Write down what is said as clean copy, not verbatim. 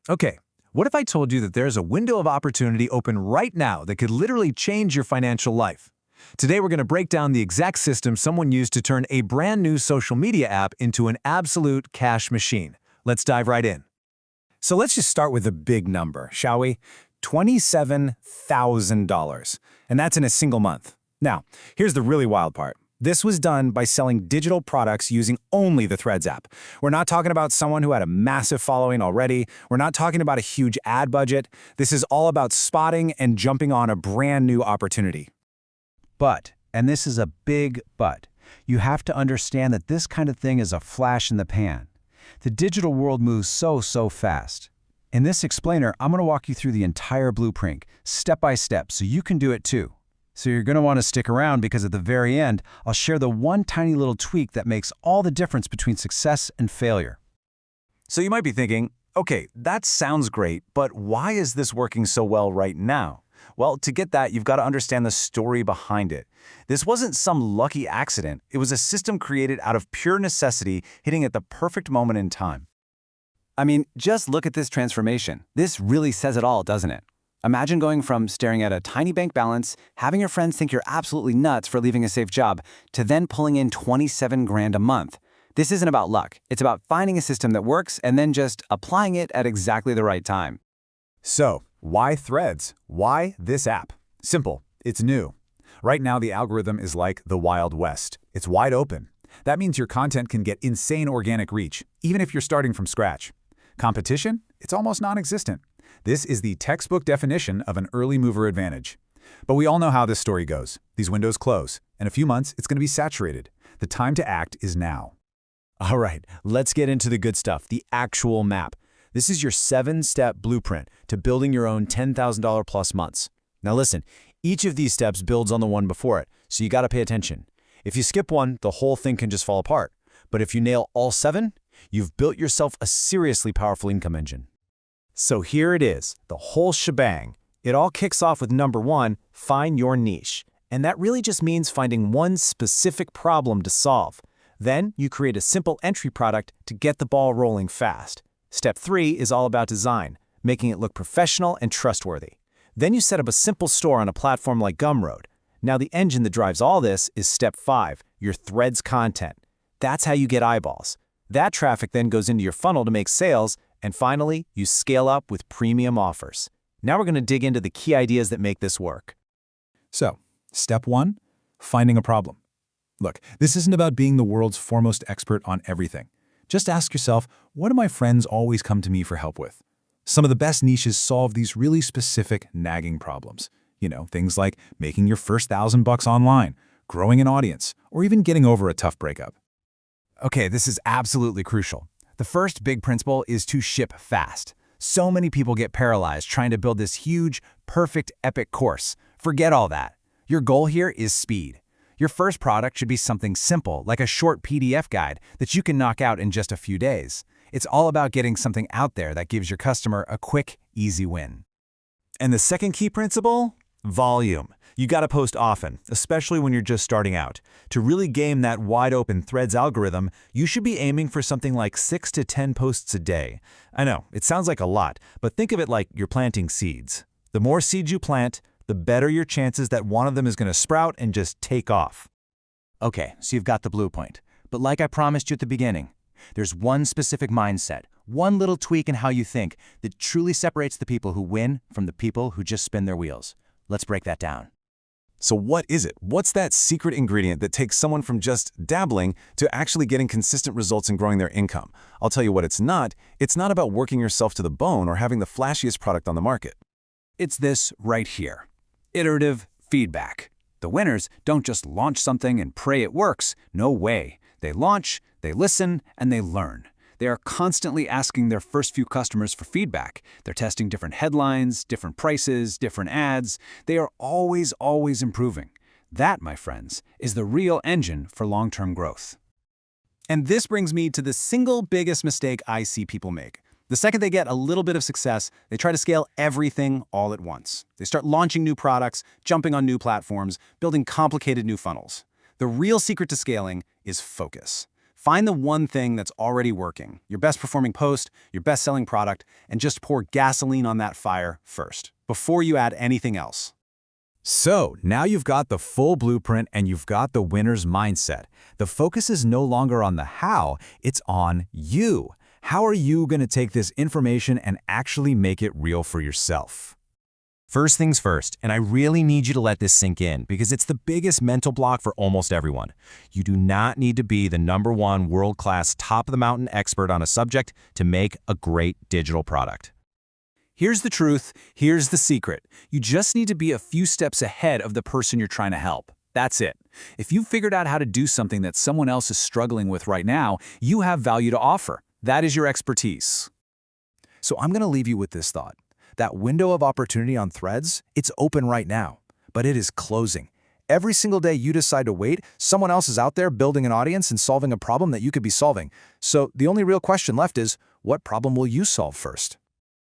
Okay, what if I told you that there's a window of opportunity open right now that could literally change your financial life? Today, we're going to break down the exact system someone used to turn a brand new social media app into an absolute cash machine. Let's dive right in. So let's just start with a big number, shall we? $27,000. And that's in a single month. Now, here's the really wild part. This was done by selling digital products using only the Threads app. We're not talking about someone who had a massive following already. We're not talking about a huge ad budget. This is all about spotting and jumping on a brand new opportunity. But, and this is a big but, you have to understand that this kind of thing is a flash in the pan. The digital world moves so fast. In this explainer, I'm going to walk you through the entire blueprint, step by step, so you can do it too. So you're going to want to stick around because at the very end, I'll share the one tiny little tweak that makes all the difference between success and failure. So you might be thinking, okay, that sounds great, but why is this working so well right now? Well, to get that, you've got to understand the story behind it. This wasn't some lucky accident. It was a system created out of pure necessity, hitting at the perfect moment in time. I mean, just look at this transformation. This really says it all, doesn't it? Imagine going from staring at a tiny bank balance, having your friends think you're absolutely nuts for leaving a safe job, to then pulling in 27 grand a month. This isn't about luck. It's about finding a system that works and then just applying it at exactly the right time. So, why Threads? Why this app? Simple. It's new. Right now, the algorithm is like the Wild West. It's wide open. That means your content can get insane organic reach, even if you're starting from scratch. Competition? It's almost non-existent. This is the textbook definition of an early mover advantage. But we all know how this story goes. These windows close. In a few months, it's going to be saturated. The time to act is now. All right, let's get into the good stuff, the actual map. This is your 7-step blueprint to building your own $10,000 plus months. Now listen, each of these steps builds on the one before it, so you got to pay attention. If you skip one, the whole thing can just fall apart. But if you nail all 7, you've built yourself a seriously powerful income engine. So here it is, the whole shebang. It all kicks off with number 1, find your niche. And that really just means finding one specific problem to solve. Then you create a simple entry product to get the ball rolling fast. Step 3 is all about design, making it look professional and trustworthy. Then you set up a simple store on a platform like Gumroad. Now the engine that drives all this is step 5, your Threads content. That's how you get eyeballs. That traffic then goes into your funnel to make sales, and finally, you scale up with premium offers. Now we're going to dig into the key ideas that make this work. So, step 1, finding a problem. Look, this isn't about being the world's foremost expert on everything. Just ask yourself, what do my friends always come to me for help with? Some of the best niches solve these really specific, nagging problems. You know, things like making your first $1,000 online, growing an audience, or even getting over a tough breakup. Okay, this is absolutely crucial. The first big principle is to ship fast. So many people get paralyzed trying to build this huge, perfect, epic course. Forget all that. Your goal here is speed. Your first product should be something simple, like a short PDF guide that you can knock out in just a few days. It's all about getting something out there that gives your customer a quick, easy win. And the second key principle? Volume. You got to post often, especially when you're just starting out. To really game that wide-open Threads algorithm, you should be aiming for something like 6 to 10 posts a day. I know, it sounds like a lot, but think of it like you're planting seeds. The more seeds you plant, the better your chances that one of them is going to sprout and just take off. Okay, so you've got the blueprint. But like I promised you at the beginning, there's one specific mindset, one little tweak in how you think that truly separates the people who win from the people who just spin their wheels. Let's break that down. So what is it? What's that secret ingredient that takes someone from just dabbling to actually getting consistent results and growing their income? I'll tell you what it's not. It's not about working yourself to the bone or having the flashiest product on the market. It's this right here. Iterative feedback. The winners don't just launch something and pray it works. No way. They launch, they listen, and they learn. They are constantly asking their first few customers for feedback. They're testing different headlines, different prices, different ads. They are always improving. That, my friends, is the real engine for long-term growth. And this brings me to the single biggest mistake I see people make. The second they get a little bit of success, they try to scale everything all at once. They start launching new products, jumping on new platforms, building complicated new funnels. The real secret to scaling is focus. Find the one thing that's already working, your best performing post, your best selling product, and just pour gasoline on that fire first, before you add anything else. So, now you've got the full blueprint and you've got the winner's mindset. The focus is no longer on the how, it's on you. How are you going to take this information and actually make it real for yourself? First things first, and I really need you to let this sink in because it's the biggest mental block for almost everyone. You do not need to be the #1 world-class top-of-the-mountain expert on a subject to make a great digital product. Here's the truth, here's the secret. You just need to be a few steps ahead of the person you're trying to help. That's it. If you've figured out how to do something that someone else is struggling with right now, you have value to offer. That is your expertise. So I'm going to leave you with this thought. That window of opportunity on Threads, it's open right now, but it is closing. Every single day you decide to wait, someone else is out there building an audience and solving a problem that you could be solving. So the only real question left is, what problem will you solve first?